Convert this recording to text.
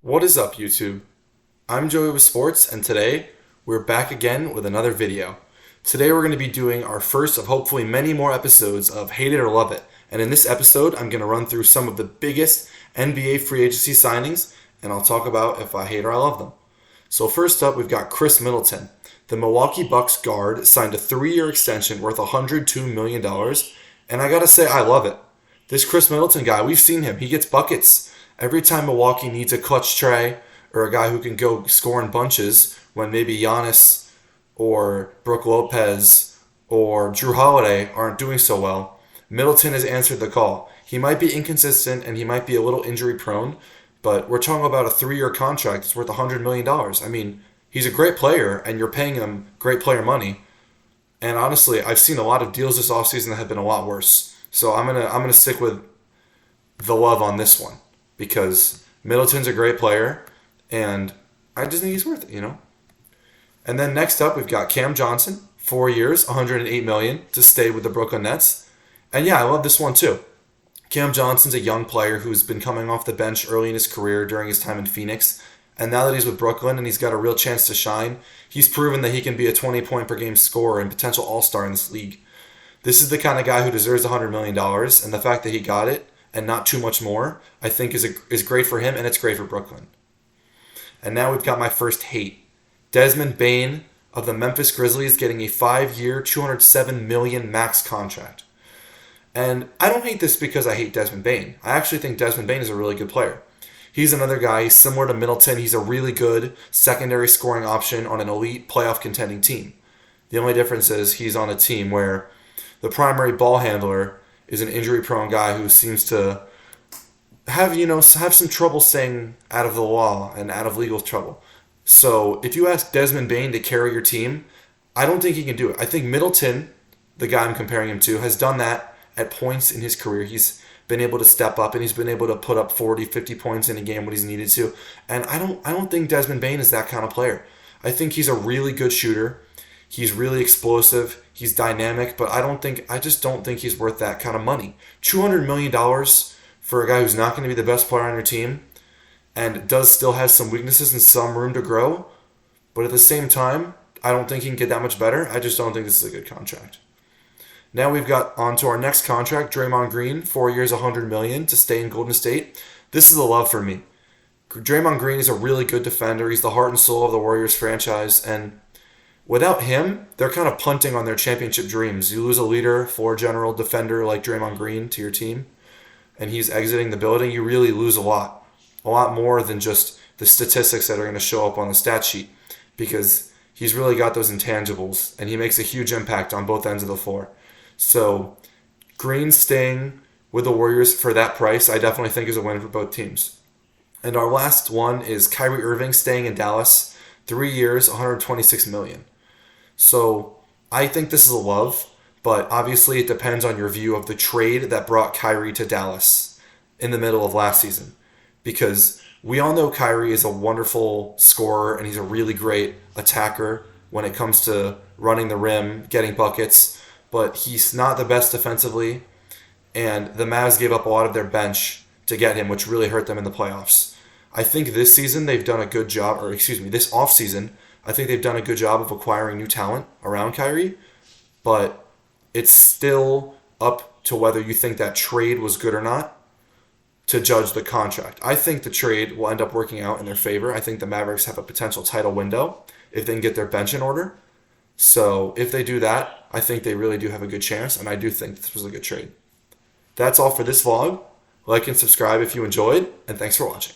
What is up, YouTube? I'm Joey with Sports, and today we're back again with another video. Today we're going to be doing our first of hopefully many more episodes of Hate It or Love It. And in this episode, I'm going to run through some of the biggest NBA free agency signings, and I'll talk about if I hate or I love them. So first up, we've got Khris Middleton. The Milwaukee Bucks guard signed a 3-year extension worth $102 million, and I gotta say, I love it. This Khris Middleton guy, we've seen him. He gets buckets. Every time Milwaukee needs a clutch tray or a guy who can go score in bunches when maybe Giannis or Brook Lopez or Jrue Holiday aren't doing so well, Middleton has answered the call. He might be inconsistent and he might be a little injury prone, but we're talking about a 3-year contract that's worth $100 million. I mean, he's a great player and you're paying him great player money. And honestly, I've seen a lot of deals this offseason that have been a lot worse. So I'm gonna stick with the love on this one because Middleton's a great player and I just think he's worth it. And then next up, we've got Cam Johnson, 4 years, $108 million to stay with the Brooklyn Nets. And yeah, I love this one too. Cam Johnson's a young player who's been coming off the bench early in his career during his time in Phoenix. And now that he's with Brooklyn and he's got a real chance to shine, he's proven that he can be a 20-point-per-game scorer and potential all-star in this league. This is the kind of guy who deserves $100 million, and the fact that he got it and not too much more, I think is great for him and it's great for Brooklyn. And now we've got my first hate. Desmond Bane of the Memphis Grizzlies getting a 5-year, $207 million max contract. And I don't hate this because I hate Desmond Bane. I actually think Desmond Bane is a really good player. He's another guy, he's similar to Middleton. He's a really good secondary scoring option on an elite playoff contending team. The only difference is he's on a team where the primary ball handler is an injury-prone guy who seems to have some trouble staying out of the law and out of legal trouble. So if you ask Desmond Bane to carry your team, I don't think he can do it. I think Middleton, the guy I'm comparing him to, has done that at points in his career. He's been able to step up and he's been able to put up 40, 50 points in a game when he's needed to. And I don't think Desmond Bane is that kind of player. I think he's a really good shooter. He's really explosive. He's dynamic, but I just don't think he's worth that kind of money. $200 million for a guy who's not going to be the best player on your team and does still have some weaknesses and some room to grow, but at the same time, I don't think he can get that much better. I just don't think this is a good contract. Now we've got on to our next contract, Draymond Green, 4 years, $100 million to stay in Golden State. This is a love for me. Draymond Green is a really good defender. He's the heart and soul of the Warriors franchise, and without him, they're kind of punting on their championship dreams. You lose a leader, floor general, defender like Draymond Green to your team, and he's exiting the building, you really lose a lot more than just the statistics that are going to show up on the stat sheet, because he's really got those intangibles, and he makes a huge impact on both ends of the floor. So Green staying with the Warriors for that price, I definitely think is a win for both teams. And our last one is Kyrie Irving staying in Dallas, 3 years, $126 million. So I think this is a love, but obviously it depends on your view of the trade that brought Kyrie to Dallas in the middle of last season. Because we all know Kyrie is a wonderful scorer and he's a really great attacker when it comes to running the rim, getting buckets, but he's not the best defensively, and the Mavs gave up a lot of their bench to get him, which really hurt them in the playoffs. I think this season they've done a good job, this offseason, I think they've done a good job of acquiring new talent around Kyrie, but it's still up to whether you think that trade was good or not to judge the contract. I think the trade will end up working out in their favor. I think the Mavericks have a potential title window if they can get their bench in order. So if they do that, I think they really do have a good chance, and I do think this was a good trade. That's all for this vlog. Like and subscribe if you enjoyed, and thanks for watching.